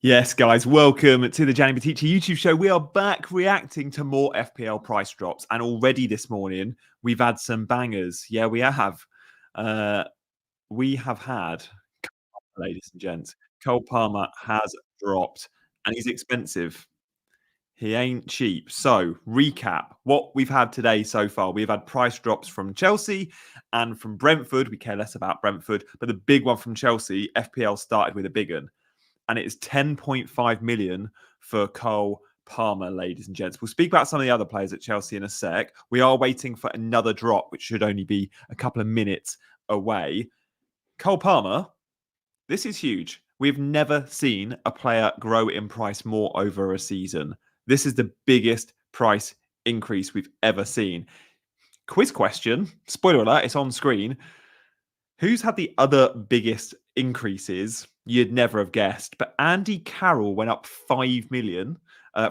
Yes, guys, welcome to the Gianni Battici YouTube show. We are back reacting to more FPL price drops. And already this morning, we've had some bangers. Yeah, we have. We have had, ladies and gents, Cole Palmer has dropped and he's expensive. He ain't cheap. So, recap what we've had today so far. We've had price drops from Chelsea and from Brentford. We care less about Brentford, but the big one from Chelsea, FPL started with a big one. And it is 10.5 million for Cole Palmer, ladies and gents. We'll speak about some of the other players at Chelsea in a sec. We are waiting for another drop, which should only be a couple of minutes away. Cole Palmer, this is huge. We've never seen a player grow in price more over a season. This is the biggest price increase we've ever seen. Quiz question, spoiler alert, it's on screen. Who's had the other biggest increases you'd never have guessed? But Andy Carroll went up 5 million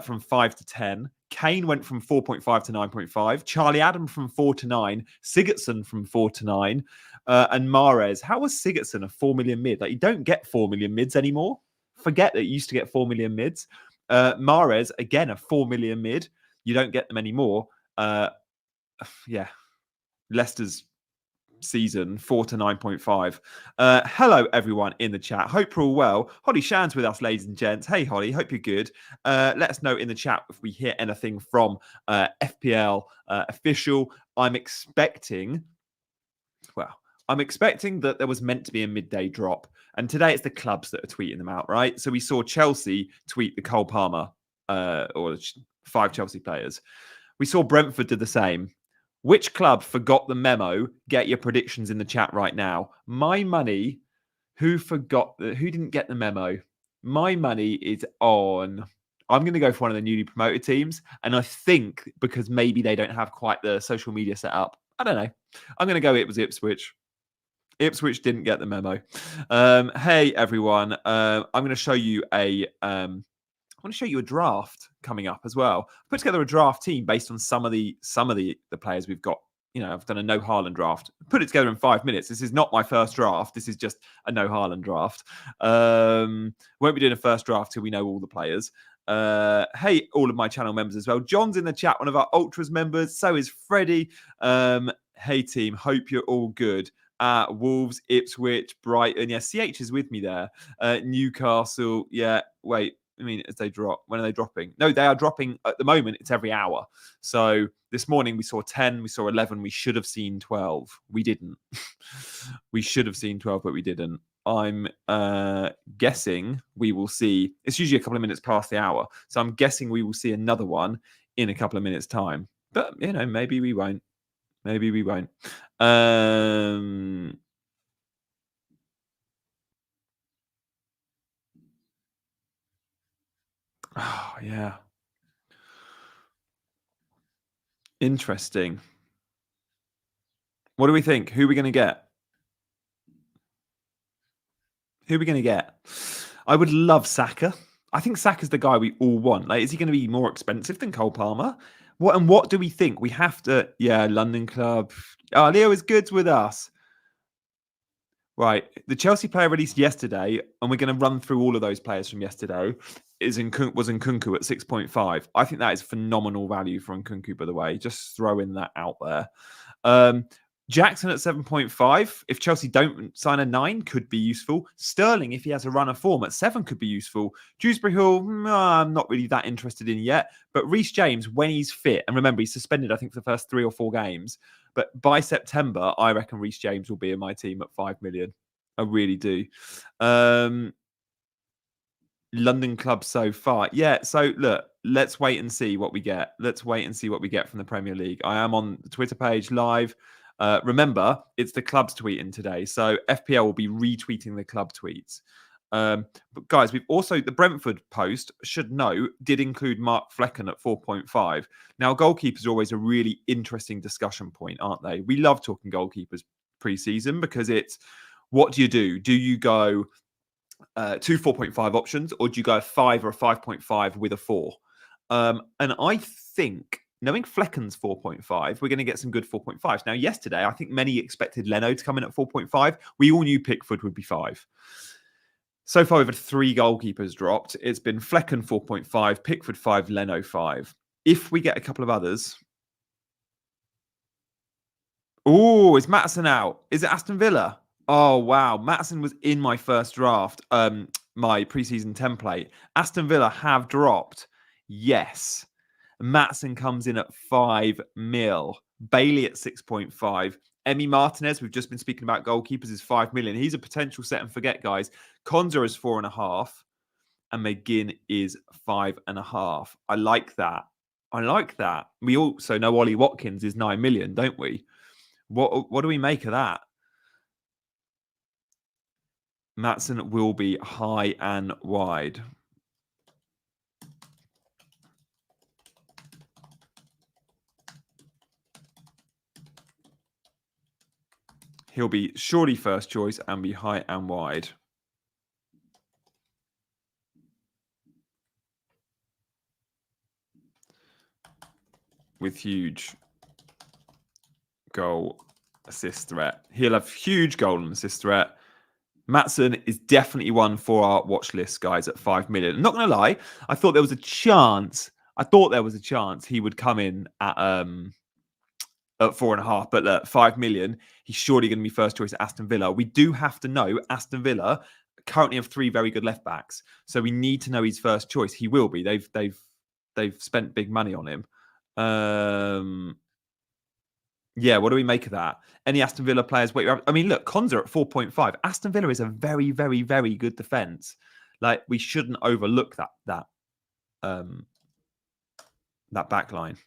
from 5 to 10. Kane went from 4.5 to 9.5. Charlie Adam from 4 to 9. Sigurdsson from 4 to 9. And Mahrez. How was Sigurdsson a 4 million mid? Like, you don't get 4 million mids anymore. Forget that you used to get 4 million mids. Mahrez, again, a 4 million mid. You don't get them anymore. Yeah. Leicester's season 4 to 9.5. Hello everyone in the chat, hope you're all well. Holly Shan's with us, ladies and gents. Hey Holly, hope you're good. Let us know in the chat if we hear anything from FPL official. I'm expecting that there was meant to be a midday drop, and today it's the clubs that are tweeting them out, right? So we saw Chelsea tweet the Cole Palmer or 5 Chelsea players. We saw Brentford did the same. Which club forgot the memo? Get your predictions in the chat right now. My money, who didn't get the memo? My money is on, I'm going to go for one of the newly promoted teams. And I think because maybe they don't have quite the social media set up, I don't know. I'm going to go it was Ipswich. Ipswich didn't get the memo. Hey, everyone. I'm going to show you a draft coming up as well. I put together a draft team based on some of the players we've got. You know, I've done a no Haaland draft. Put it together in 5 minutes. This is not my first draft. This is just a no Haaland draft. Won't be doing a first draft till we know all the players. Hey, all of my channel members as well. John's in the chat, one of our Ultras members. So is Freddie. Hey team, hope you're all good. Wolves, Ipswich, Brighton. Yeah, CH is with me there. Newcastle. Yeah, wait. I mean, as they drop, when are they dropping? No, they are dropping at the moment. It's every hour. So this morning we saw 10, we saw 11. We should have seen 12. We didn't. We should have seen 12, but we didn't. I'm guessing we will see. It's usually a couple of minutes past the hour. So I'm guessing we will see another one in a couple of minutes' time. But, you know, maybe we won't. Maybe we won't. Oh, yeah. Interesting. What do we think? Who are we going to get? Who are we going to get? I would love Saka. I think Saka's the guy we all want. Like, is he going to be more expensive than Cole Palmer? What do we think? We have to... Yeah, London club. Oh, Leo is good with us. Right. The Chelsea player released yesterday, and we're going to run through all of those players from yesterday, was Nkunku at 6.5. I think that is phenomenal value for Nkunku, by the way. Just throwing that out there. Jackson at 7.5. If Chelsea don't sign a 9, could be useful. Sterling, if he has a run of form, at 7 could be useful. Dewsbury Hall, I'm not really that interested in yet. But Reece James, when he's fit, and remember, he's suspended, I think, for the first 3 or 4 games. But by September, I reckon Reece James will be in my team at 5 million. I really do. London club so far. Yeah, so look, let's wait and see what we get. Let's wait and see what we get from the Premier League. I am on the Twitter page live. Remember, it's the clubs tweeting today. So FPL will be retweeting the club tweets. But guys, we've also, the Brentford post, should know, did include Mark Flecken at 4.5. Now, goalkeepers are always a really interesting discussion point, aren't they? We love talking goalkeepers pre-season because it's, what do? Do you go 2 4.5 options, or do you go a 5 or a 5.5 with a 4? And I think, knowing Flecken's 4.5, we're going to get some good 4.5s. Now, yesterday, I think many expected Leno to come in at 4.5. We all knew Pickford would be 5. So far, we've had 3 goalkeepers dropped. It's been Flecken 4.5, Pickford 5, Leno 5. If we get a couple of others. Oh, is Maatsen out? Is it Aston Villa? Oh, wow. Maatsen was in my first draft, my preseason template. Aston Villa have dropped. Yes. Maatsen comes in at 5 mil. Bailey at 6.5. Emi Martinez, we've just been speaking about goalkeepers, is 5 million. He's a potential set and forget, guys. Konza is 4.5. And McGinn is 5.5. I like that. I like that. We also know Ollie Watkins is 9 million, don't we? What do we make of that? Maatsen will be high and wide. He'll be surely first choice and be high and wide. With huge goal assist threat. He'll have huge goal and assist threat. Maatsen is definitely one for our watch list, guys, at 5 million. I'm not going to lie. I thought there was a chance. He would come in at 4.5, but at 5 million, he's surely going to be first choice at Aston Villa. We do have to know Aston Villa currently have 3 very good left backs, so we need to know his first choice. He will be. They've spent big money on him. Yeah, what do we make of that? Any Aston Villa players? Wait, I mean, look, Konza at 4.5. Aston Villa is a very, very, very good defense. Like, we shouldn't overlook that back line.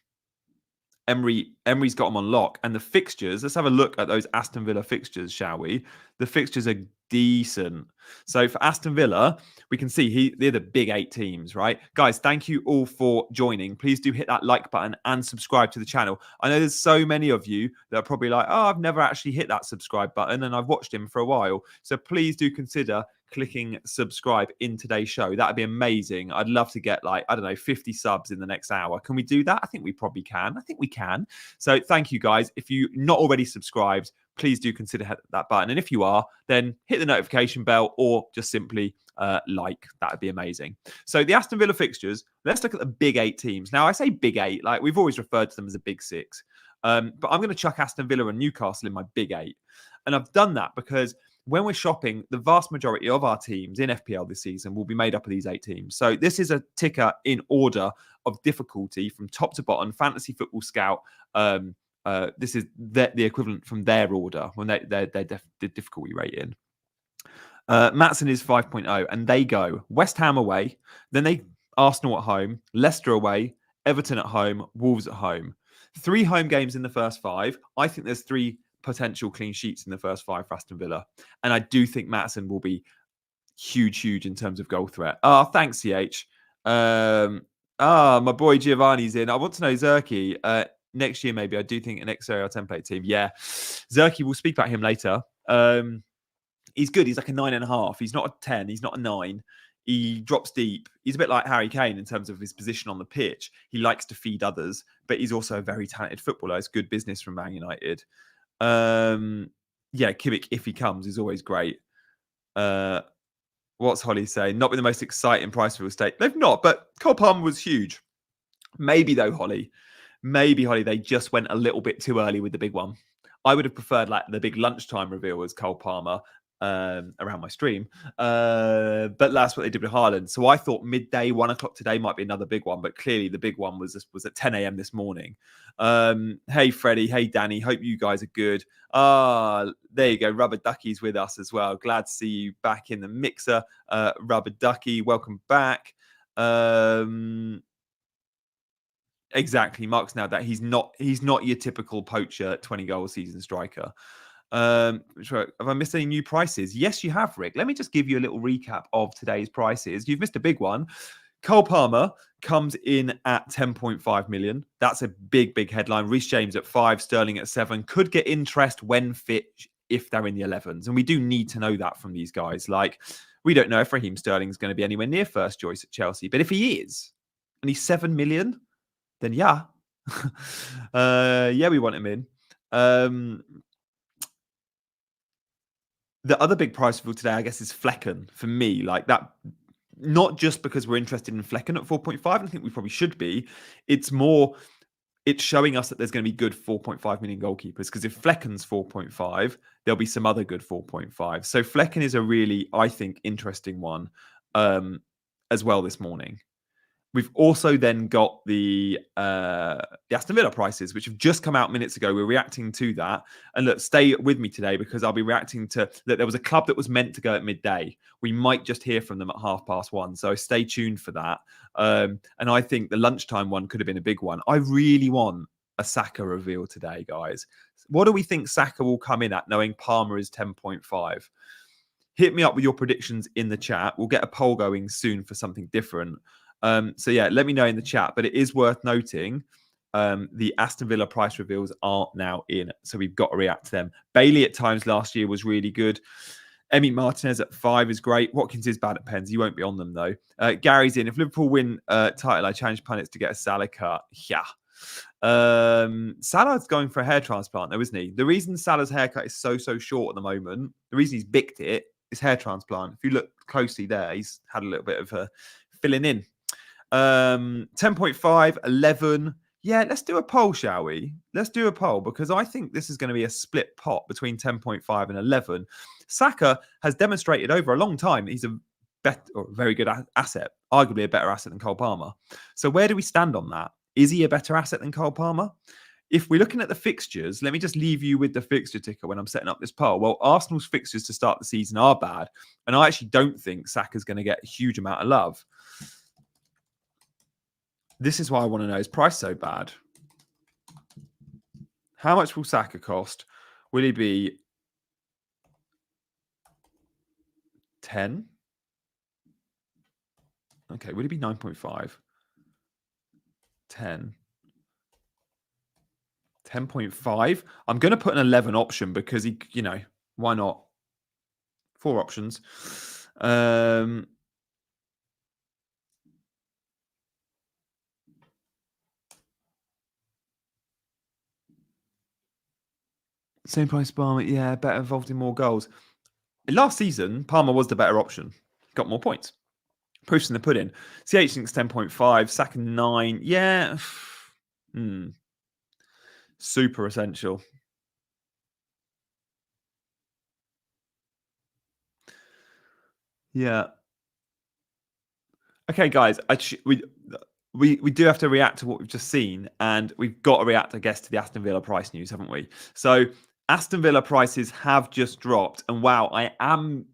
Emery's got them on lock. And the fixtures, let's have a look at those Aston Villa fixtures, shall we? The fixtures are decent. So for Aston Villa, we can see they're the big 8 teams, right? Guys, thank you all for joining. Please do hit that like button and subscribe to the channel. I know there's so many of you that are probably like, oh, I've never actually hit that subscribe button and I've watched him for a while. So please do consider clicking subscribe in today's show. That'd be amazing. I'd love to get 50 subs in the next hour. Can we do that? I think we probably can. I think we can. So thank you, guys. If you're not already subscribed, please do consider hitting that button. And if you are, then hit the notification bell or just simply like. That would be amazing. So the Aston Villa fixtures, let's look at the big 8 teams. Now, I say big 8, like we've always referred to them as a big 6. But I'm going to chuck Aston Villa and Newcastle in my big 8. And I've done that because when we're shopping, the vast majority of our teams in FPL this season will be made up of these 8 teams. So this is a ticker in order of difficulty from top to bottom. Fantasy Football Scout, this is the equivalent from their order when their difficulty rating. Maatsen is 5.0, and they go West Ham away, then they Arsenal at home, Leicester away, Everton at home, Wolves at home. 3 home games in the first 5. I think there's 3 potential clean sheets in the first 5 for Aston Villa. And I do think Maatsen will be huge in terms of goal threat. Oh, thanks, CH. My boy Giovanni's in. I want to know Zerky. Next year, maybe. I do think an XRL template team. Yeah. Zerky, we'll speak about him later. He's good. He's like a 9.5. He's not a 10. He's not a 9. He drops deep. He's a bit like Harry Kane in terms of his position on the pitch. He likes to feed others, but he's also a very talented footballer. It's good business from Man United. Kimmich, if he comes, is always great. What's Holly saying? Not been the most exciting price for real estate. They've not, but Cole Palmer was huge. Maybe though, Holly, they just went a little bit too early with the big one. I would have preferred like the big lunchtime reveal as Cole Palmer around my stream. But that's what they did with Haaland. So I thought midday, 1 o'clock today might be another big one, but clearly the big one was at 10 a.m. this morning. Hey, Freddie. Hey, Danny. Hope you guys are good. There you go. Rubber Ducky's with us as well. Glad to see you back in the mixer. Rubber Ducky, welcome back. Exactly. Mark's now that he's not your typical poacher 20 goal season striker. Have I missed any new prices? Yes, you have, Rick. Let me just give you a little recap of today's prices. You've missed a big one. Cole Palmer comes in at 10.5 million. That's a big headline. Reece James at 5, Sterling at 7. Could get interest when fit if they're in the 11s. And we do need to know that from these guys. Like, we don't know if Raheem Sterling is going to be anywhere near first choice at Chelsea. But if he is, and he's 7 million, then yeah. We want him in. The other big price reveal today, I guess, is Flecken for me. Like that, not just because we're interested in Flecken at 4.5, and I think we probably should be. It's showing us that there's going to be good 4.5 million goalkeepers, because if Flecken's 4.5, there'll be some other good 4.5. So Flecken is a really, I think, interesting one as well this morning. We've also then got the Aston Villa prices, which have just come out minutes ago. We're reacting to that. And look, stay with me today, because I'll be reacting to that. There was a club that was meant to go at midday. We might just hear from them at 1:30. So stay tuned for that. And I think the lunchtime one could have been a big one. I really want a Saka reveal today, guys. What do we think Saka will come in at, knowing Palmer is 10.5? Hit me up with your predictions in the chat. We'll get a poll going soon for something different. So yeah, let me know in the chat. But it is worth noting the Aston Villa price reveals are now in, so we've got to react to them. Bailey at times last year was really good. Emi Martinez at 5 is great. Watkins is bad at pens. He won't be on them though. Gary's in. If Liverpool win title, I challenge pundits to get a Salah cut. Yeah. Salah's going for a hair transplant though, isn't he? The reason Salah's haircut is so short at the moment, the reason he's bicked it is hair transplant. If you look closely there, he's had a little bit of a filling in. 10.5, 11. Yeah, let's do a poll, shall we? Let's do a poll, because I think this is going to be a split pot between 10.5 and 11. Saka has demonstrated over a long time he's a very good asset, arguably a better asset than Cole Palmer. So where do we stand on that? Is he a better asset than Cole Palmer? If we're looking at the fixtures, let me just leave you with the fixture ticker when I'm setting up this poll. Well, Arsenal's fixtures to start the season are bad, and I actually don't think Saka's going to get a huge amount of love. This is why I want to know, is price so bad? How much will Saka cost? Will he be 10? Okay, will he be 9.5? 10. 10.5. I'm going to put an 11 option because he, why not? 4 options. Same price Palmer, yeah, better involved in more goals. Last season, Palmer was the better option. Got more points. Proofs in the pudding. CH thinks 10.5, Saka 9. Yeah. Super essential. Yeah. Okay, guys. We do have to react to what we've just seen, and we've got to react, I guess, to the Aston Villa price news, haven't we? So Aston Villa prices have just dropped, and wow, I am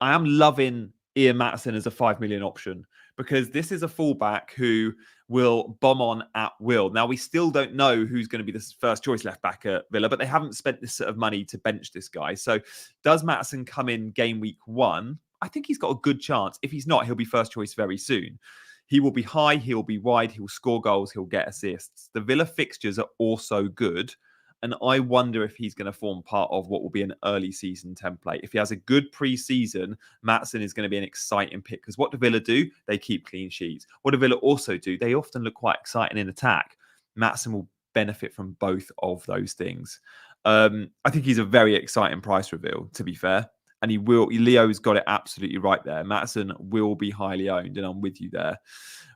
loving Ian Maatsen as a 5 million option, because this is a fullback who will bomb on at will. Now, we still don't know who's going to be the first choice left back at Villa, but they haven't spent this sort of money to bench this guy. So does Maatsen come in game week 1? I think he's got a good chance. If he's not, he'll be first choice very soon. He will be high, he'll be wide, he'll score goals, he'll get assists. The Villa fixtures are also good. And I wonder if he's going to form part of what will be an early season template. If he has a good pre-season, Maatsen is going to be an exciting pick. Because what do Villa do? They keep clean sheets. What do Villa also do? They often look quite exciting in attack. Maatsen will benefit from both of those things. I think he's a very exciting price reveal, to be fair. And he will. Leo's got it absolutely right there. Maatsen will be highly owned, and I'm with you there.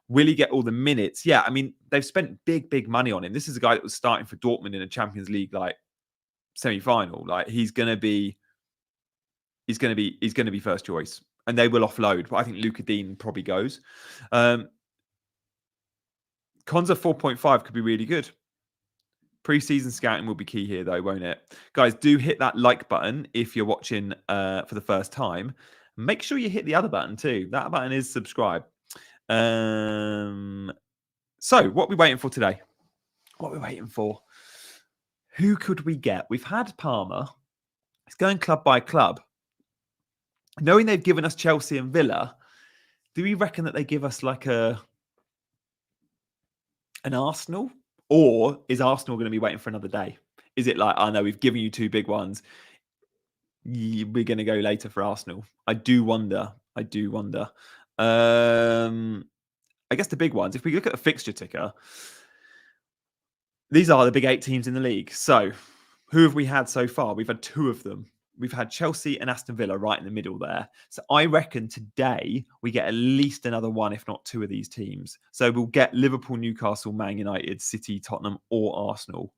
Will he get all the minutes? Yeah, I mean, they've spent big money on him. This is a guy that was starting for Dortmund in a Champions League semi-final. He's going to be first choice, and they will offload. But I think Luka Dean probably goes. Konza 4.5 could be really good. Pre-season scouting will be key here, though, won't it? Guys, do hit that like button if you're watching for the first time. Make sure you hit the other button too. That button is subscribe. So what are we waiting for today? What are we waiting for? Who could we get? We've had Palmer. It's going club by club. Knowing they've given us Chelsea and Villa, do we reckon that they give us an Arsenal? Or is Arsenal going to be waiting for another day? Is it I know we've given you 2 big ones. We're going to go later for Arsenal. I do wonder. I guess the big ones, if we look at the fixture ticker, these are the big 8 teams in the league. So who have we had so far? We've had 2 of them. we've had Chelsea and Aston Villa right in the middle there. So I reckon today we get at least another one, if not two of these teams. So we'll get Liverpool, Newcastle, Man United, City, Tottenham, or Arsenal.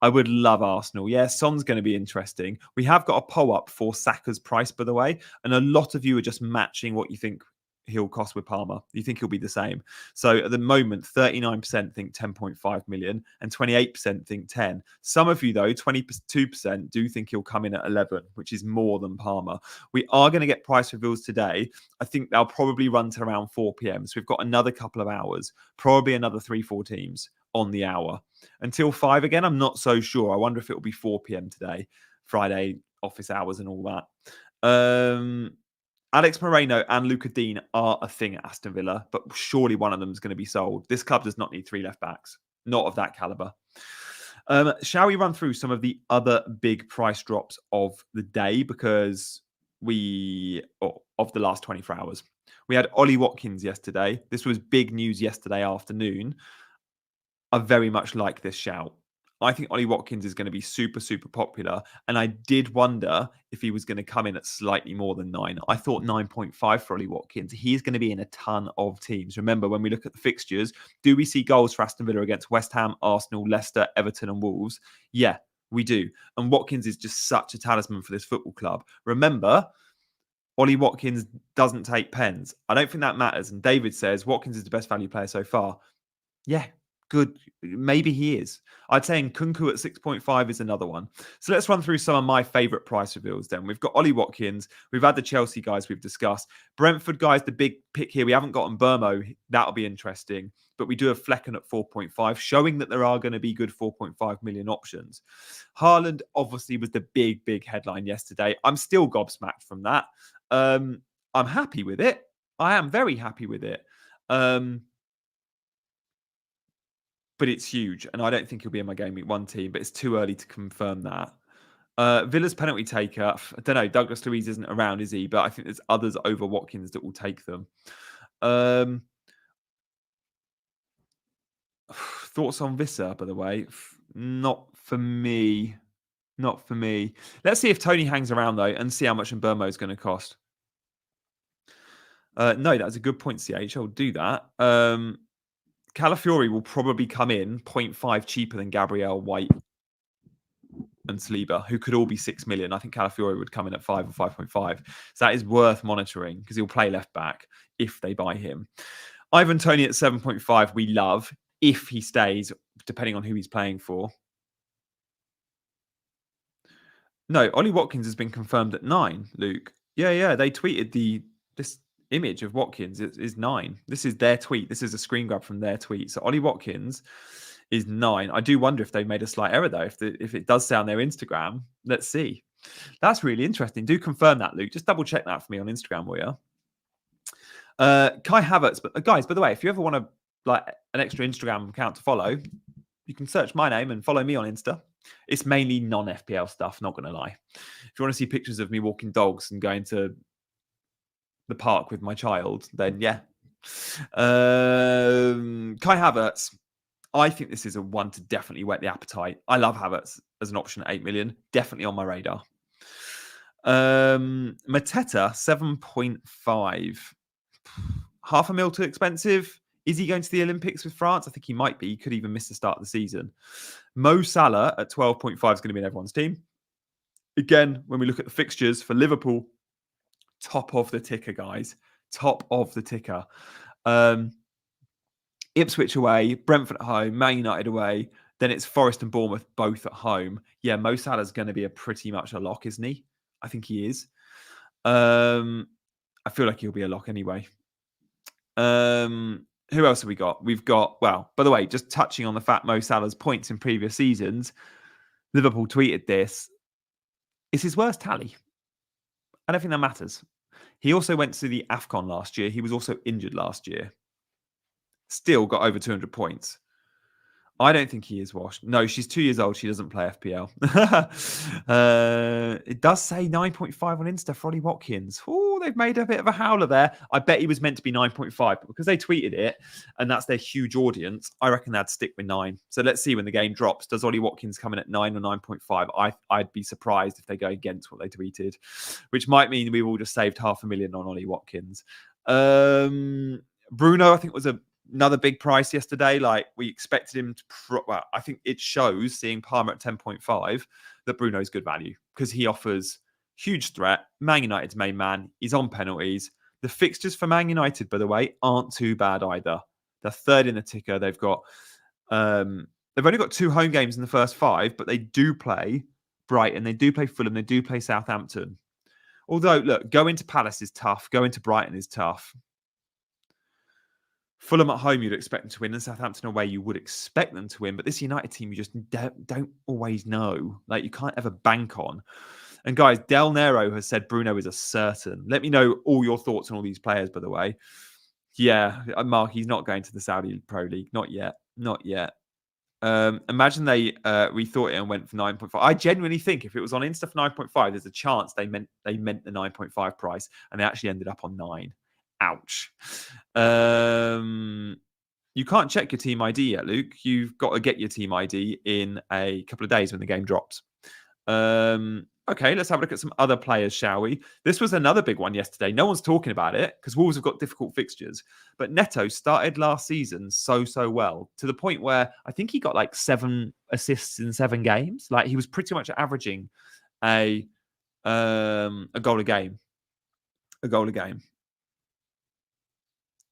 I would love Arsenal. Yeah, Son's going to be interesting. We have got a poll up for Saka's price, by the way, and a lot of you are just matching what you think he'll cost with Palmer. You think he'll be the same. So at the moment, 39% think 10.5 million and 28% think 10. Some of you, though, 22% do think he'll come in at 11, which is more than Palmer. We are going to get price reveals today. I think they'll probably run to around 4 p.m. So we've got another couple of hours, probably another 3-4 teams on the hour. Until 5 again, I'm not so sure. I wonder if it will be 4 p.m. today, Friday office hours and all that. Alex Moreno and Luca Dean are a thing at Aston Villa, but surely one of them is going to be sold. This club does not need 3 left backs, not of that caliber. Shall we run through some of the other big price drops of the day? Because of the last 24 hours. We had Ollie Watkins yesterday. This was big news yesterday afternoon. I very much like this shout. I think Ollie Watkins is going to be super, super popular. And I did wonder if he was going to come in at slightly more than 9. I thought 9.5 for Ollie Watkins. He's going to be in a ton of teams. Remember, when we look at the fixtures, do we see goals for Aston Villa against West Ham, Arsenal, Leicester, Everton and Wolves? Yeah, we do. And Watkins is just such a talisman for this football club. Remember, Ollie Watkins doesn't take pens. I don't think that matters. And David says Watkins is the best value player so far. Yeah, good. Maybe he is. I'd say Nkunku at 6.5 is another one. So let's run through some of my favourite price reveals then. We've got Ollie Watkins. We've had the Chelsea guys we've discussed. Brentford guys, the big pick here. We haven't gotten Burmo. That'll be interesting. But we do have Flecken at 4.5, showing that there are going to be good 4.5 million options. Haaland obviously was the big, big headline yesterday. I'm still gobsmacked from that. I'm happy with it. I am very happy with it. But it's huge, and I don't think he'll be in my game week 1 team, but it's too early to confirm that. Villa's penalty taker, I don't know, Douglas Luiz isn't around, is he? But I think there's others over Watkins that will take them. Thoughts on Vissa, by the way? Not for me. Not for me. Let's see if Tony hangs around, though, and see how much Mbermo is going to cost. No, that's a good point, CH. I'll do that. Calafiori will probably come in 0.5 cheaper than Gabriel, White and Saliba, who could all be 6 million. I think Calafiori would come in at 5 or 5.5. So that is worth monitoring because he'll play left back if they buy him. Ivan Toney at 7.5, we love if he stays, depending on who he's playing for. No, Ollie Watkins has been confirmed at 9, Luke. Yeah. They tweeted this image of Watkins is 9. This is their tweet. This is a screen grab from their tweet. So Ollie Watkins is 9. I do wonder if they made a slight error though. If it does say on their Instagram, let's see. That's really interesting. Do confirm that, Luke. Just double check that for me on Instagram, will you? Kai Havertz. But guys, by the way, if you ever want an extra Instagram account to follow, you can search my name and follow me on Insta. It's mainly non-FPL stuff, not going to lie. If you want to see pictures of me walking dogs and going to the park with my child, then yeah. Kai Havertz. I think this is a one to definitely whet the appetite. I love Havertz as an option at 8 million. Definitely on my radar. Mateta, 7.5. Half a mil too expensive. Is he going to the Olympics with France? I think he might be. He could even miss the start of the season. Mo Salah at 12.5 is going to be in everyone's team. Again, when we look at the fixtures for Liverpool, top of the ticker, guys. Top of the ticker. Ipswich away, Brentford at home, Man United away. Then it's Forest and Bournemouth both at home. Yeah, Mo Salah's going to be pretty much a lock, isn't he? I think he is. I feel like he'll be a lock anyway. Who else have we got? We've got, well, by the way, just touching on the fact Mo Salah's points in previous seasons, Liverpool tweeted this. It's his worst tally. I don't think that matters. He also went to the AFCON last year. He was also injured last year. Still got over 200 points. I don't think he is washed. No, she's 2 years old. She doesn't play FPL. It does say 9.5 on Insta for Ollie Watkins. Oh, they've made a bit of a howler there. I bet he was meant to be 9.5, but because they tweeted it and that's their huge audience, I reckon they'd stick with 9. So let's see when the game drops. Does Ollie Watkins come in at 9 or 9.5? I'd be surprised if they go against what they tweeted, which might mean we've all just saved $500,000 on Ollie Watkins. Bruno, I think, was another big price yesterday. Like, we expected him to well, I think it shows, seeing Palmer at 10.5, that Bruno's good value because he offers huge threat. Man United's main man. He's on penalties. The fixtures for Man United, by the way, aren't too bad either. They're third in the ticker. They've only got 2 home games in the first 5, but they do play Brighton, they do play Fulham, they do play Southampton. Although, look, going to Palace is tough. Going to Brighton is tough. Fulham at home, you'd expect them to win, and Southampton away, you would expect them to win. But this United team, you just don't always know. Like, you can't ever bank on. And guys, Del Nero has said Bruno is a certain. Let me know all your thoughts on all these players, by the way. Yeah, Mark, he's not going to the Saudi Pro League. Not yet. Not yet. Imagine they rethought it and went for 9.5. I genuinely think if it was on Insta for 9.5, there's a chance they meant the 9.5 price, and they actually ended up on 9. Ouch. You can't check your team ID yet, Luke. You've got to get your team ID in a couple of days when the game drops. Okay, let's have a look at some other players, shall we? This was another big one yesterday. No one's talking about it because Wolves have got difficult fixtures. But Neto started last season so well, to the point where I think he got like 7 assists in 7 games. Like, he was pretty much averaging a goal a game. A goal a game.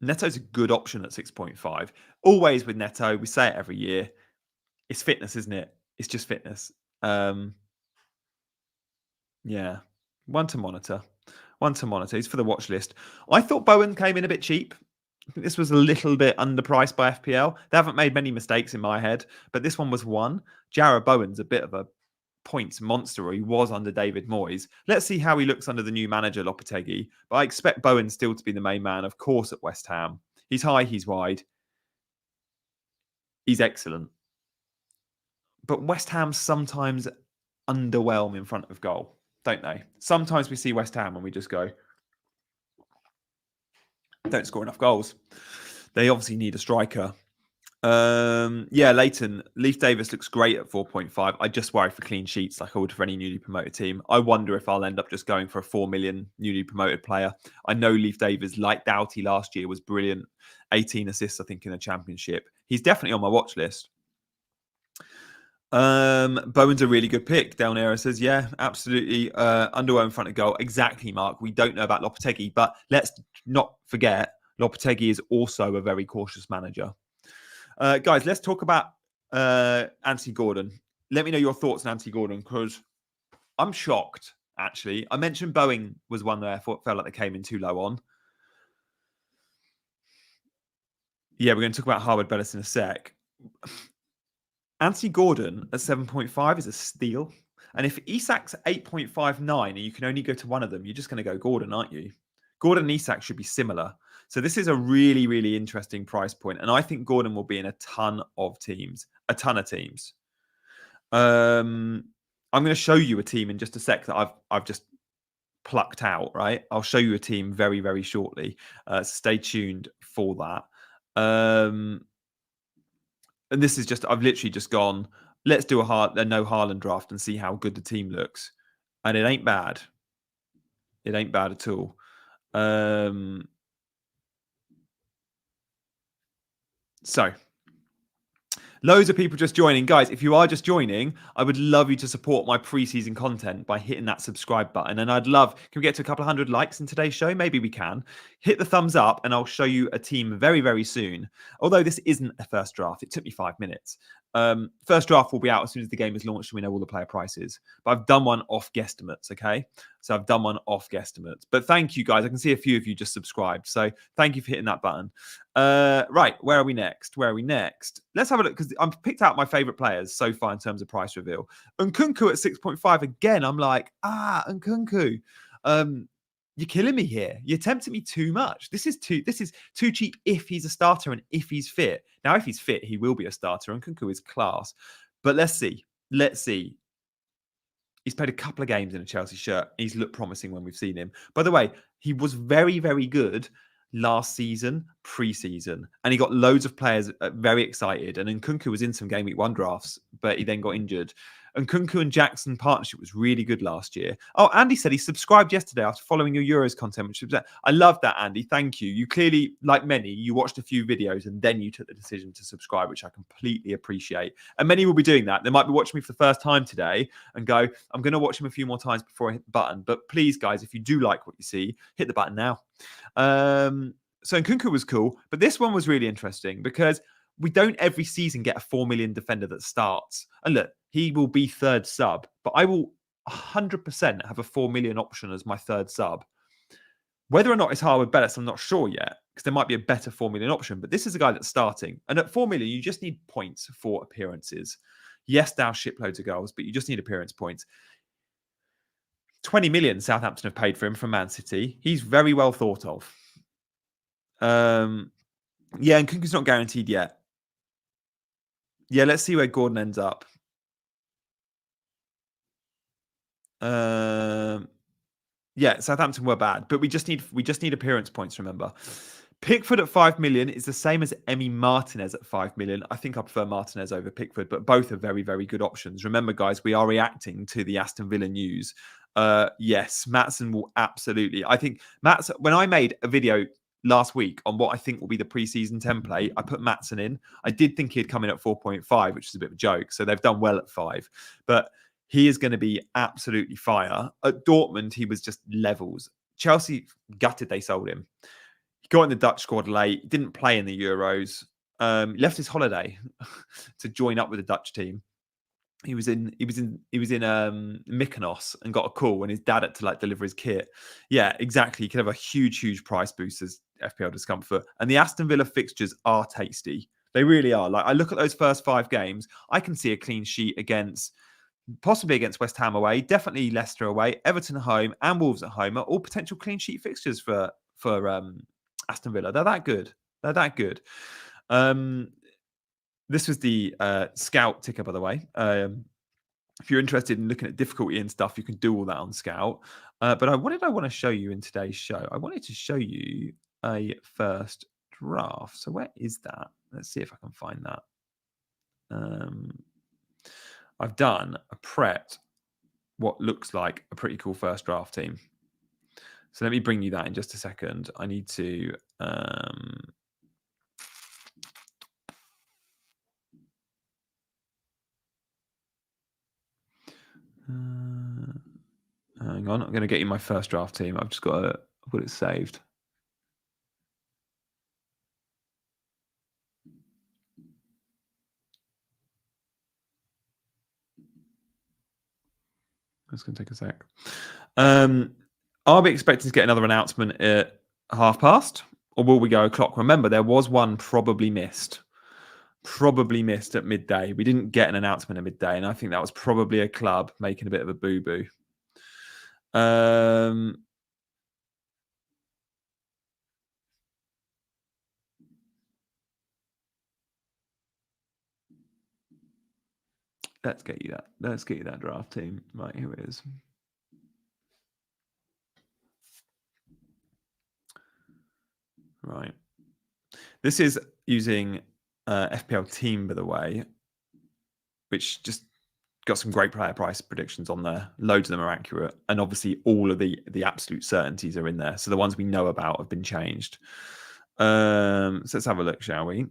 Neto's a good option at 6.5. Always with Neto, we say it every year. It's fitness, isn't it? It's just fitness. Yeah. One to monitor. He's for the watch list. I thought Bowen came in a bit cheap. I think this was a little bit underpriced by FPL. They haven't made many mistakes in my head, but this one was one. Jarrod Bowen's a bit of a points monster, or he was under David Moyes. Let's see how he looks under the new manager, Lopetegui. But I expect Bowen still to be the main man, of course, at West Ham. He's high, he's wide. He's excellent. But West Ham sometimes underwhelm in front of goal, don't they? Sometimes we see West Ham and we just go, don't score enough goals. They obviously need a striker. Yeah, Leighton. Leif Davis looks great at 4.5. I just worry for clean sheets like I would for any newly promoted team. I wonder if I'll end up just going for a 4 million newly promoted player. I know Leif Davis, like Doughty last year, was brilliant. 18 assists, I think, in the championship. He's definitely on my watch list. Bowen's a really good pick. Del Nero says, yeah, absolutely. Underwear in front of goal. Exactly, Mark. We don't know about Lopetegui, but let's not forget Lopetegui is also a very cautious manager. Guys, let's talk about Anthony Gordon. Let me know your thoughts on Anthony Gordon, because I'm shocked, actually. I mentioned Bowen was one that I thought felt like they came in too low on. Yeah, we're going to talk about Harvard Bellis in a sec. Anthony Gordon at 7.5 is a steal. And if Isak's 8.59 and you can only go to one of them, you're just going to go Gordon, aren't you? Gordon and Isak should be similar. So this is a really, really interesting price point. And I think Gordon will be in a ton of teams. I'm going to show you a team in just a sec that I've just plucked out, right? I'll show you a team very, very shortly. Stay tuned for that. And this is just, I've literally just gone, let's do a no Haaland draft and see how good the team looks. And it ain't bad. It ain't bad at all. So, loads of people just joining. Guys, if you are just joining, I would love you to support my pre-season content by hitting that subscribe button. And I'd love, can we get to a couple of 100 likes in today's show? Maybe we can. Hit the thumbs up and I'll show you a team very, very soon. Although this isn't a first draft. It took me 5 minutes. First draft will be out as soon as the game is launched and we know all the player prices. But I've done one off guesstimates, okay? So I've done one off guesstimates. But thank you, guys. I can see a few of you just subscribed. So thank you for hitting that button. Right, where are we next? Let's have a look, because I've picked out my favourite players so far in terms of price reveal. Nkunku at 6.5. Again, I'm like, Nkunku. You're killing me here. You're tempting me too much. This is too cheap if he's a starter and if he's fit. Now, if he's fit, he will be a starter, and Nkunku is class. But let's see. Let's see. He's played a couple of games in a Chelsea shirt. He's looked promising when we've seen him. By the way, he was very, very good last season, pre-season, and he got loads of players very excited. And Nkunku was in some game week 1 drafts, but he then got injured. And Nkunku and Jackson partnership was really good last year. Oh, Andy said he subscribed yesterday after following your Euros content, which was, I love that, Andy. Thank you. You clearly, like many, you watched a few videos and then you took the decision to subscribe, which I completely appreciate. And many will be doing that. They might be watching me for the first time today and go, I'm going to watch him a few more times before I hit the button. But please, guys, if you do like what you see, hit the button now. So Nkunku was cool, but this one was really interesting because we don't every season get a 4 million defender that starts. And look, he will be third sub, but I will 100% have a 4 million option as my third sub. Whether or not it's Haaland Bellis, I'm not sure yet, because there might be a better 4 million option, but this is a guy that's starting. And at 4 million, you just need points for appearances. Yes, thou shiploads of goals, but you just need appearance points. 20 million Southampton have paid for him from Man City. He's very well thought of. Yeah, and Nkunku's not guaranteed yet. Yeah, let's see where Gordon ends up. Yeah, Southampton were bad, but we just need appearance points, remember. Pickford at 5 million is the same as Emi Martinez at 5 million. I think I prefer Martinez over Pickford, but both are very, very good options. Remember, guys, we are reacting to the Aston Villa news. Yes, Maatsen will absolutely. I think Maatsen, when I made a video last week on what I think will be the preseason template, I put Maatsen in. I did think he'd come in at 4.5, which is a bit of a joke. So they've done well at 5. But he is going to be absolutely fire. At Dortmund, he was just levels. Chelsea gutted they sold him. He got in the Dutch squad late, didn't play in the Euros, left his holiday to join up with the Dutch team. He was in Mykonos and got a call when his dad had to deliver his kit. Yeah, exactly. He could have a huge price boost as FPL discomfort. And the Aston Villa fixtures are tasty. They really are. I look at those first 5 games, I can see a clean sheet possibly against West Ham away, definitely Leicester away, Everton at home, and Wolves at home are all potential clean sheet fixtures for Aston Villa. They're that good. This was the Scout ticker, by the way. If you're interested in looking at difficulty and stuff, you can do all that on Scout. But what did I want to show you in today's show? I wanted to show you a first draft. So where is that? Let's see if I can find that. I've done a prepped what looks like a pretty cool first draft team. So let me bring you that in just a second. I need to hang on. I'm going to get you my first draft team. I've just got to put it saved. That's going to take a sec. Are we expecting to get another announcement at past, or will we go o'clock? Remember, there was one probably missed at midday. We didn't get an announcement at midday, and I think that was probably a club making a bit of a boo-boo. Let's get you that. Let's get you that draft team. Right, here it is. Right. This is using FPL Team, by the way, which just got some great player price predictions on there. Loads of them are accurate. And obviously all of the absolute certainties are in there. So the ones we know about have been changed. So let's have a look, shall we?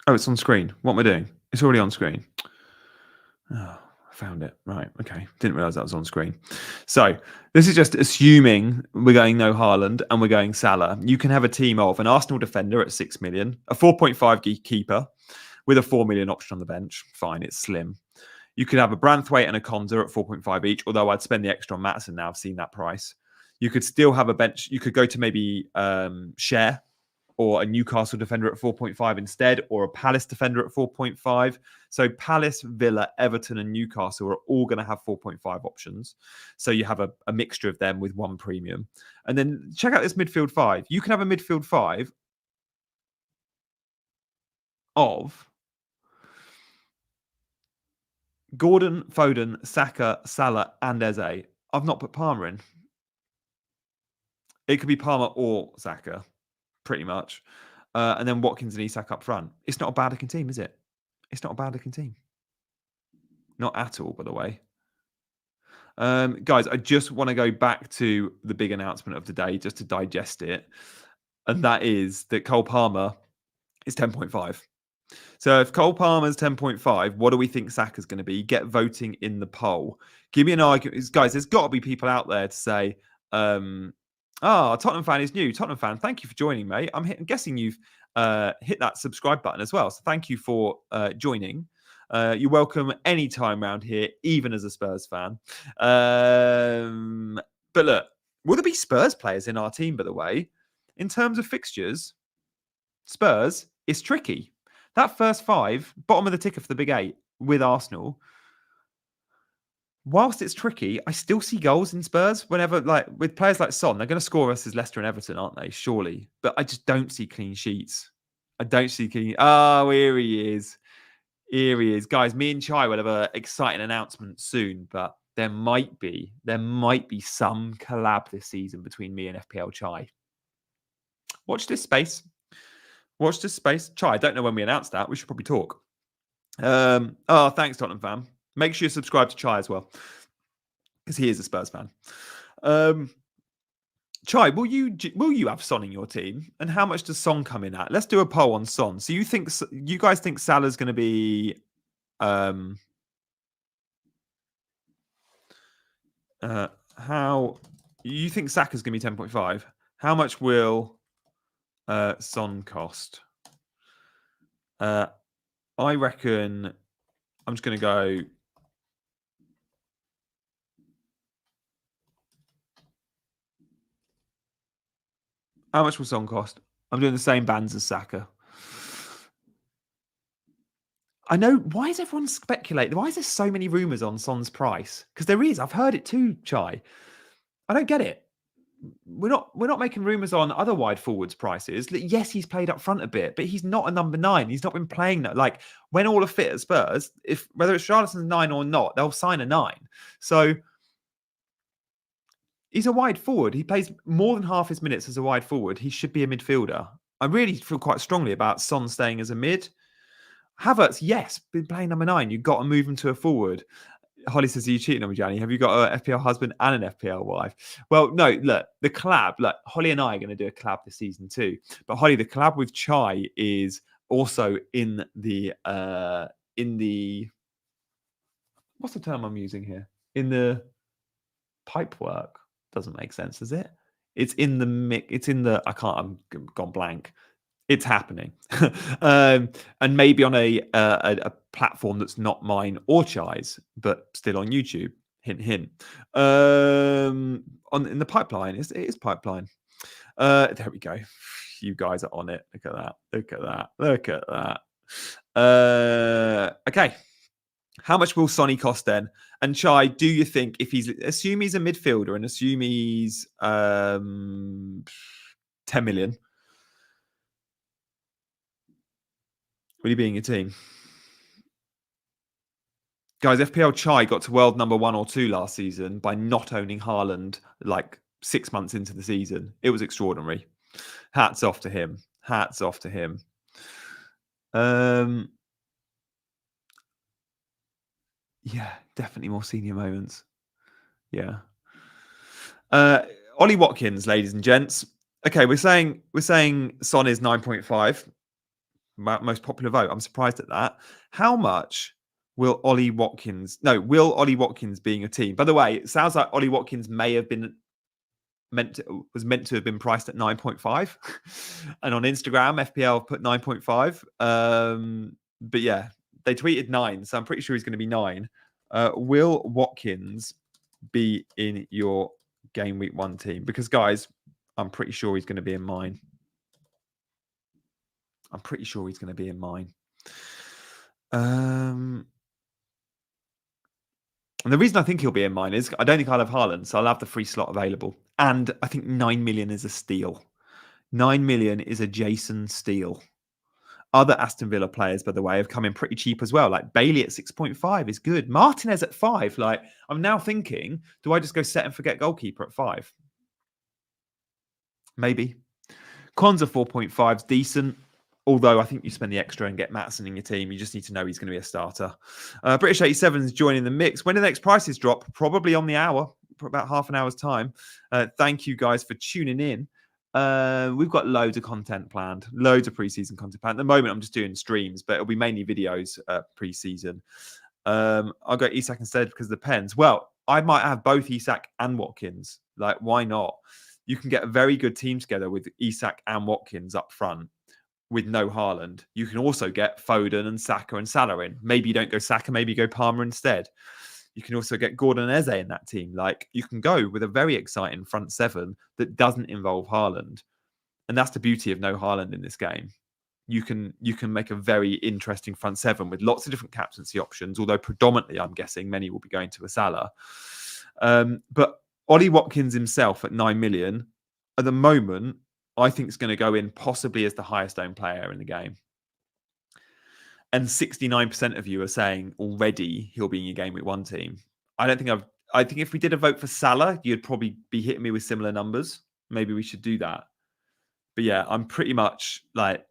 Oh, it's on screen. What am I doing? It's already on screen. Oh, I found it. Right. Okay. Didn't realize that was on screen. So this is just assuming we're going no Haaland and we're going Salah. You can have a team of an Arsenal defender at 6 million, a 4.5 keeper with a 4 million option on the bench. Fine. It's slim. You could have a Branthwaite and a Konza at 4.5 each, although I'd spend the extra on Maatsen now. I've seen that price. You could still have a bench. You could go to maybe Share or a Newcastle defender at 4.5 instead, or a Palace defender at 4.5. So Palace, Villa, Everton, and Newcastle are all going to have 4.5 options. So you have a mixture of them with one premium. And then check out this midfield five. You can have a midfield five of Gordon, Foden, Saka, Salah, and Eze. I've not put Palmer in. It could be Palmer or Saka, pretty much. And then Watkins and Isak up front. It's not a bad looking team, is it? It's not a bad looking team. Not at all, by the way. Guys, I just want to go back to the big announcement of the day just to digest it. And that is that Cole Palmer is 10.5. So if Cole Palmer's 10.5, what do we think Saka's going to be? Get voting in the poll. Give me an argument. Guys, there's got to be people out there to say, Tottenham fan is new. Tottenham fan, thank you for joining, mate. I'm guessing you've hit that subscribe button as well. So thank you for joining. You're welcome anytime around here, even as a Spurs fan. But look, will there be Spurs players in our team, by the way? In terms of fixtures, Spurs is tricky. That first five, bottom of the ticker for the big eight with Arsenal, whilst it's tricky, I still see goals in Spurs whenever, like with players like Son, they're going to score versus Leicester and Everton, aren't they? Surely. But I just don't see clean sheets. I don't see clean. Oh, here he is. Here he is. Guys, me and Chai will have an exciting announcement soon, but there might be some collab this season between me and FPL Chai. Watch this space. Watch this space. Chai, I don't know when we announced that. We should probably talk. Thanks, Tottenham fan. Make sure you subscribe to Chai as well, because he is a Spurs fan. Chai, will you have Son in your team? And how much does Son come in at? Let's do a poll on Son. So you guys think Salah's going to be how you think Saka's going to be 10.5? How much will Son cost? I reckon I'm just going to go. How much will Son cost? I'm doing the same bands as Saka. I know. Why is everyone speculating? Why is there so many rumours on Son's price? Because there is. I've heard it too, Chai. I don't get it. We're not making rumours on other wide forwards prices. Yes, he's played up front a bit, but he's not a number 9. He's not been playing that. Like when all are fit at Spurs, if whether it's Charlton's 9 or not, they'll sign a 9. So he's a wide forward. He plays more than half his minutes as a wide forward. He should be a midfielder. I really feel quite strongly about Son staying as a mid. Havertz, yes, been playing number 9. You've got to move him to a forward. Holly says, are you cheating on me, Johnny? Have you got an FPL husband and an FPL wife? Well, no, look, the collab, look, Holly and I are going to do a collab this season too. But Holly, the collab with Chai is also in the what's the term I'm using here? In the pipe work. Doesn't make sense, does it? It's in the I'm gone blank. It's happening. And maybe on a platform that's not mine or Chai's, but still on YouTube. Hint, hint. In the pipeline. It is pipeline. There we go. You guys are on it. Look at that. Look at that. Look at that. Okay. How much will Sonny cost then? And Chai, do you think if assume he's a midfielder and assume he's 10 million, will he be in your team? Guys, FPL Chai got to world number 1 or 2 last season by not owning Haaland like 6 months into the season. It was extraordinary. Hats off to him. Hats off to him. Yeah, definitely more senior moments. Yeah. Ollie Watkins, ladies and gents. Okay, we're saying Son is 9.5. Most popular vote. I'm surprised at that. How much will Ollie Watkins being a team? By the way, it sounds like Ollie Watkins may have been meant to have been priced at 9.5. And on Instagram, FPL put 9.5. But yeah, they tweeted 9, so I'm pretty sure he's going to be 9. Will Watkins be in your game week 1 team? Because guys, I'm pretty sure he's going to be in mine. I'm pretty sure he's going to be in mine. And the reason I think he'll be in mine is I don't think I'll have Haaland, so I'll have the free slot available. And I think 9 million is a steal. 9 million is a Jason steal. Other Aston Villa players, by the way, have come in pretty cheap as well. Like Bailey at 6.5 is good. Martinez at 5. Like, I'm now thinking, do I just go set and forget goalkeeper at 5? Maybe. Konza 4.5 is decent. Although I think you spend the extra and get Maatsen in your team. You just need to know he's going to be a starter. British 87 is joining the mix. When the next prices drop? Probably on the hour, for about half an hour's time. Thank you guys for tuning in. We've got loads of content planned, loads of preseason content planned. At the moment, I'm just doing streams, but it'll be mainly videos preseason. I'll go Isak instead because of the pens. Well, I might have both Isak and Watkins. Like, why not? You can get a very good team together with Isak and Watkins up front with no Haaland. You can also get Foden and Saka and Salah in. Maybe you don't go Saka, maybe you go Palmer instead. You can also get Gordon and Eze in that team. Like, you can go with a very exciting front seven that doesn't involve Haaland. And that's the beauty of no Haaland in this game. You can make a very interesting front seven with lots of different captaincy options, although predominantly, I'm guessing, many will be going to a Salah. But Ollie Watkins himself at 9 million, at the moment, I think is going to go in possibly as the highest owned player in the game. And 69% of you are saying already he'll be in your game with one team. I think if we did a vote for Salah, you'd probably be hitting me with similar numbers. Maybe we should do that. But yeah, I'm pretty much like,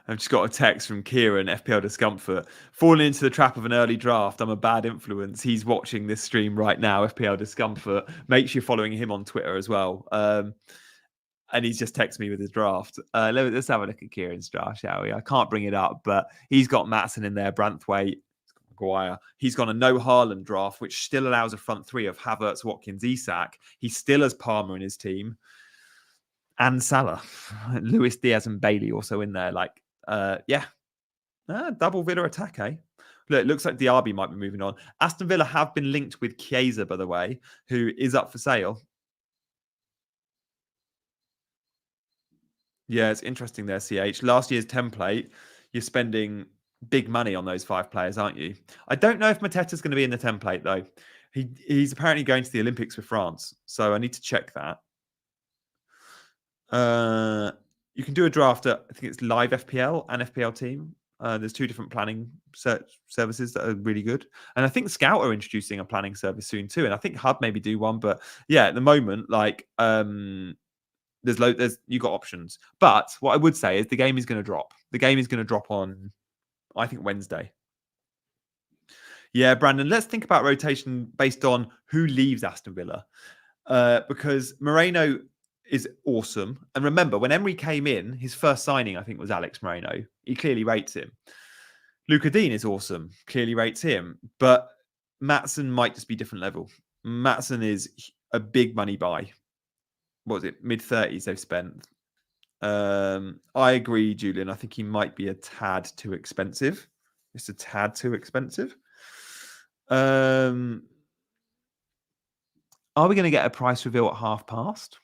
I've just got a text from Kieran, FPL Discomfort. Falling into the trap of an early draft. I'm a bad influence. He's watching this stream right now, FPL Discomfort. Make sure you're following him on Twitter as well. And he's just texted me with his draft. Let's have a look at Kieran's draft, shall we? I can't bring it up, but he's got Maatsen in there, Branthwaite, Maguire. He's got a no Haaland draft, which still allows a front three of Havertz, Watkins, Isak. He still has Palmer in his team. And Salah. Luis Diaz and Bailey also in there. Like, double Villa attack, eh? Look, it looks like Diaby might be moving on. Aston Villa have been linked with Chiesa, by the way, who is up for sale. Yeah, it's interesting there, CH. Last year's template, you're spending big money on those 5 players, aren't you? I don't know if Mateta's going to be in the template, though. He's apparently going to the Olympics with France, so I need to check that. You can do a draft at, I think it's Live FPL and FPL Team. There's 2 different planning services that are really good. And I think Scout are introducing a planning service soon too. And I think Hub maybe do one. But yeah, at the moment, like, there's you got options. But what I would say is the game is going to drop. The game is going to drop on, I think, Wednesday. Yeah, Brandon, let's think about rotation based on who leaves Aston Villa. Because Moreno is awesome. And remember, when Emery came in, his first signing, I think, was Alex Moreno. He clearly rates him. Luca Dean is awesome. Clearly rates him. But Maatsen might just be different level. Maatsen is a big money buy. What was it? Mid-30s they've spent. I agree, Julian. I think he might be a tad too expensive. Just a tad too expensive. Are we going to get a price reveal at half past?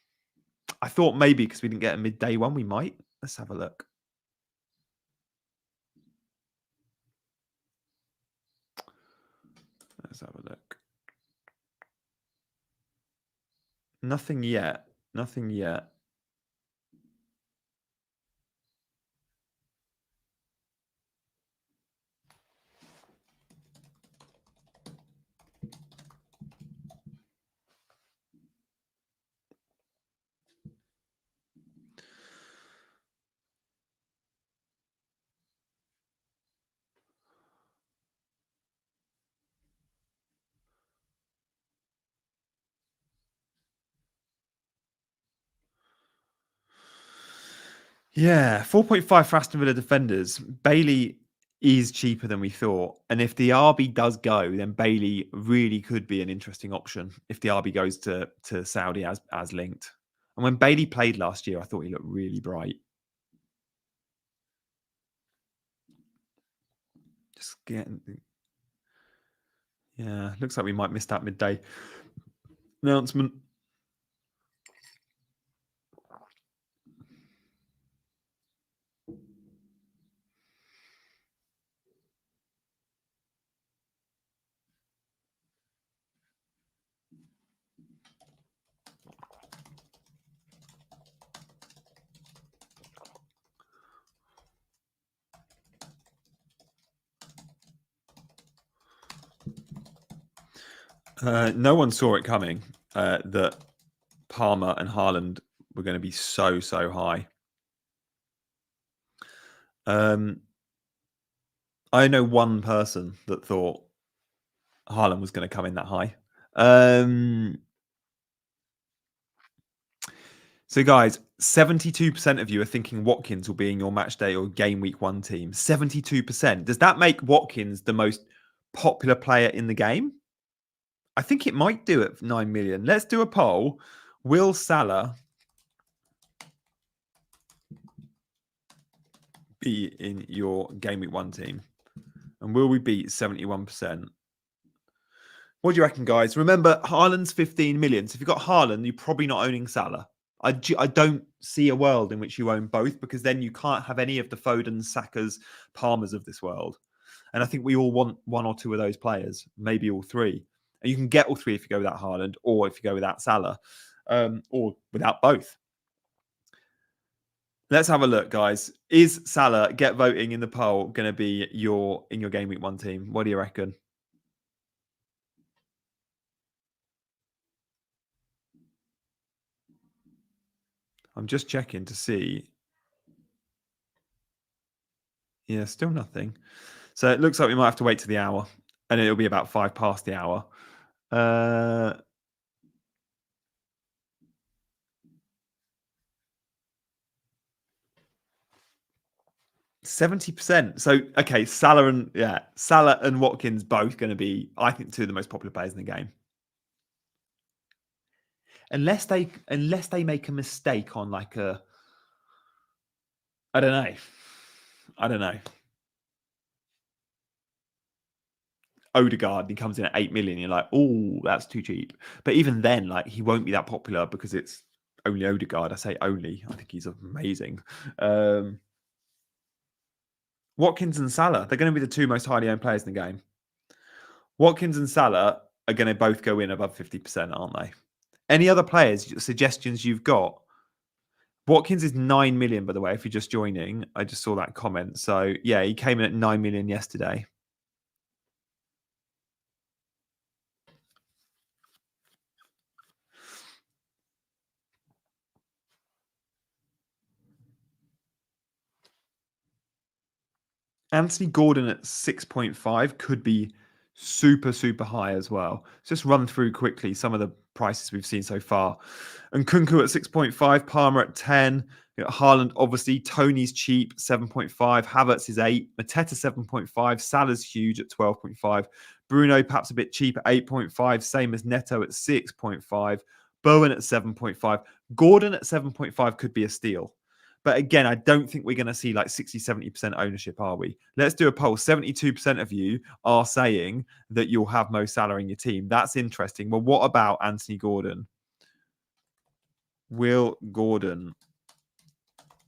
I thought maybe because we didn't get a midday one, we might. Let's have a look. Let's have a look. Nothing yet. Nothing yet. Yeah, 4.5 for Aston Villa defenders. Bailey is cheaper than we thought. And if the RB does go, then Bailey really could be an interesting option if the RB goes to Saudi as linked. And when Bailey played last year, I thought he looked really bright. Just getting... Yeah, looks like we might miss that midday announcement. No one saw it coming that Palmer and Haaland were going to be so high. I know one person that thought Haaland was going to come in that high. So, guys, 72% of you are thinking Watkins will be in your match day or game week 1 team. 72%. Does that make Watkins the most popular player in the game? I think it might do at 9 million. Let's do a poll. Will Salah be in your game week 1 team? And will we beat 71%? What do you reckon, guys? Remember, Haaland's 15 million. So if you've got Haaland, you're probably not owning Salah. I don't see a world in which you own both, because then you can't have any of the Fodens, Sakas, Palmers of this world. And I think we all want 1 or 2 of those players, maybe all 3. And you can get all 3 if you go without Haaland, or if you go without Salah, or without both. Let's have a look, guys. Is Salah, get voting in the poll, going to be in your game week 1 team? What do you reckon? I'm just checking to see. Yeah, still nothing. So it looks like we might have to wait to the hour, and it'll be about 5 past the hour. 70%. So okay, Salah and Watkins both going to be, I think, 2 of the most popular players in the game. Unless they make a mistake on like a, I don't know. Odegaard, he comes in at 8 million. You're like, oh, that's too cheap. But even then, like, he won't be that popular because it's only Odegaard. I say only. I think he's amazing. Watkins and Salah, they're going to be the 2 most highly owned players in the game. Watkins and Salah are going to both go in above 50%, aren't they? Any other players, suggestions you've got? Watkins is 9 million, by the way, if you're just joining. I just saw that comment. So, yeah, he came in at 9 million yesterday. Anthony Gordon at 6.5 could be super high as well. Just run through quickly some of the prices we've seen so far. And Kunku at 6.5, Palmer at 10, Haaland, obviously, Tony's cheap, 7.5, Havertz is 8, Mateta 7.5, Salah's huge at 12.5, Bruno perhaps a bit cheap at 8.5, same as Neto at 6.5, Bowen at 7.5, Gordon at 7.5 could be a steal. But again, I don't think we're going to see like 60, 70% ownership, are we? Let's do a poll. 72% of you are saying that you'll have Mo Salah in your team. That's interesting. Well, what about Anthony Gordon? Will Gordon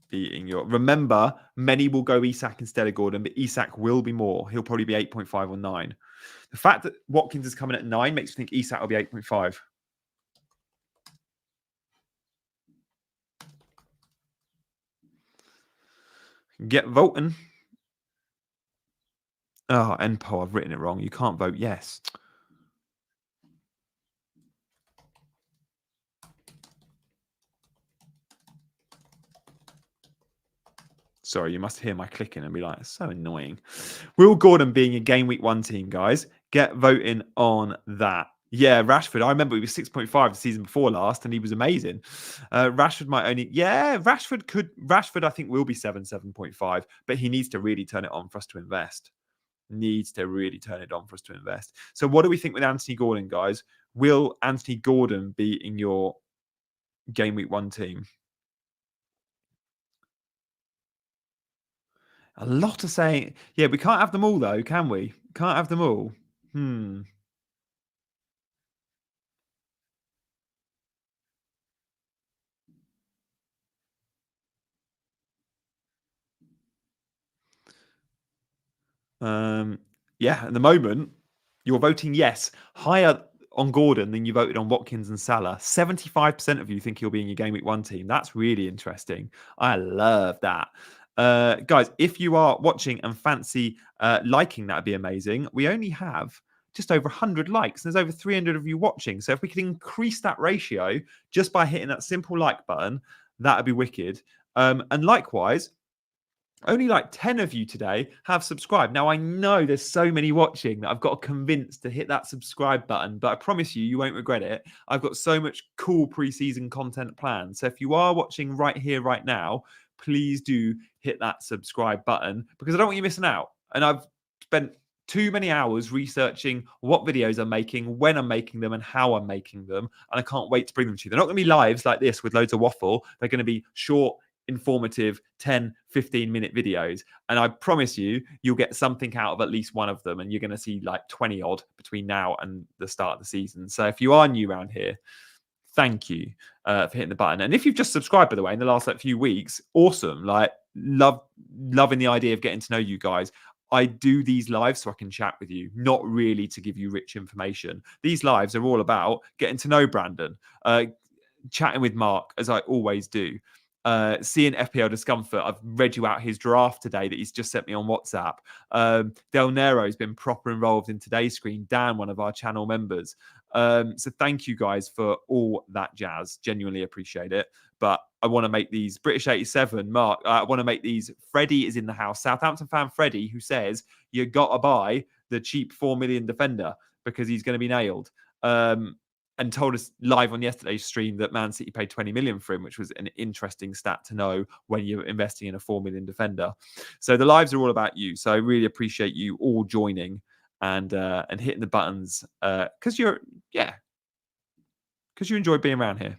be in your... Remember, many will go Isak instead of Gordon, but Isak will be more. He'll probably be 8.5 or 9. The fact that Watkins is coming at 9 makes me think Isak will be 8.5. Get voting. Oh, NPO, I've written it wrong. You can't vote yes. Sorry, you must hear my clicking and be like, it's so annoying. Will Gordon being a game week 1 team, guys? Get voting on that. Yeah, Rashford. I remember he was 6.5 the season before last, and he was amazing. Rashford might only... Yeah, Rashford, I think, will be 7.5, but he needs to really turn it on for us to invest. So what do we think with Anthony Gordon, guys? Will Anthony Gordon be in your game week 1 team? A lot of saying, yeah, we can't have them all, though, can we? Can't have them all. Yeah, at the moment, you're voting yes, higher on Gordon than you voted on Watkins and Salah. 75% of you think he'll be in your game week 1 team. That's really interesting. I love that. Guys, if you are watching and fancy liking, that'd be amazing. We only have just over 100 likes. And there's over 300 of you watching. So if we could increase that ratio just by hitting that simple like button, that would be wicked. And likewise, only like 10 of you today have subscribed. Now, I know there's so many watching that I've got to convince to hit that subscribe button, but I promise you, you won't regret it. I've got so much cool preseason content planned. So if you are watching right here, right now, please do hit that subscribe button because I don't want you missing out. And I've spent too many hours researching what videos I'm making, when I'm making them, and how I'm making them. And I can't wait to bring them to you. They're not going to be lives like this with loads of waffle. They're going to be short, informative 10 15-minute videos, and I promise you you'll get something out of at least one of them, and you're going to see like 20 odd between now and the start of the season. So if you are new around here, thank you for hitting the button. And if you've just subscribed, by the way, in the last like few weeks, awesome. Like loving the idea of getting to know you guys. I do these lives so I can chat with you, not really to give you rich information. These lives are all about getting to know Brandon, chatting with Mark, as I always do. Seeing FPL Discomfort, I've read you out his draft today that he's just sent me on WhatsApp. Del Nero's been proper involved in today's screen. Dan, one of our channel members. So thank you guys for all that jazz. Genuinely appreciate it. But I want to make these British 87, Mark. I want to make these. Freddie is in the house. Southampton fan Freddie, who says you got to buy the cheap 4 million defender because he's going to be nailed. And told us live on yesterday's stream that Man City paid 20 million for him, which was an interesting stat to know when you're investing in a 4 million defender. So the lives are all about you. So I really appreciate you all joining and hitting the buttons because you enjoy being around here.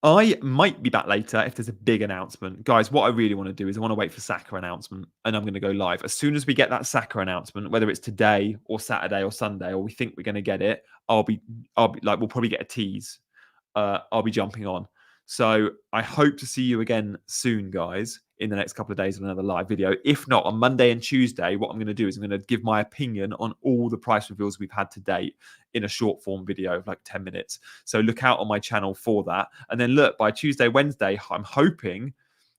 I might be back later if there's a big announcement. Guys, what I really want to do is I want to wait for Saka announcement, and I'm going to go live. As soon as we get that Saka announcement, whether it's today or Saturday or Sunday, or we think we're going to get it, I'll be like, we'll probably get a tease. I'll be jumping on. So I hope to see you again soon, guys, in the next couple of days on another live video. If not, on Monday and Tuesday, what I'm going to do is I'm going to give my opinion on all the price reveals we've had to date in a short form video of like 10 minutes. So look out on my channel for that. And then look, by Tuesday, Wednesday, I'm hoping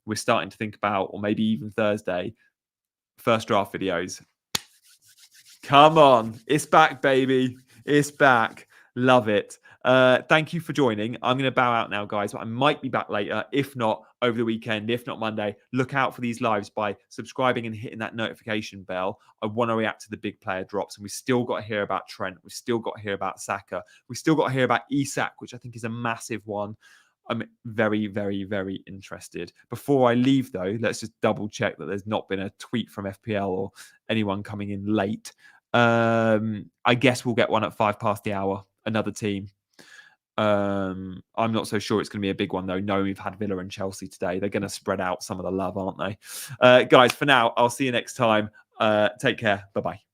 we're starting to think about, or maybe even Thursday, first draft videos. Come on. It's back, baby. It's back. Love it. Thank you for joining. I'm going to bow out now, guys. I might be back later. If not, over the weekend. If not Monday, look out for these lives by subscribing and hitting that notification bell. I want to react to the big player drops. And we still got to hear about Trent. We've still got to hear about Saka. We still got to hear about Isak, which I think is a massive one. I'm very, very, very interested. Before I leave, though, let's just double check that there's not been a tweet from FPL or anyone coming in late. I guess we'll get one at 5 past the hour. Another team. I'm not so sure it's going to be a big one, though. No, we've had Villa and Chelsea today. They're going to spread out some of the love, aren't they? Guys, for now, I'll see you next time. Take care. Bye-bye.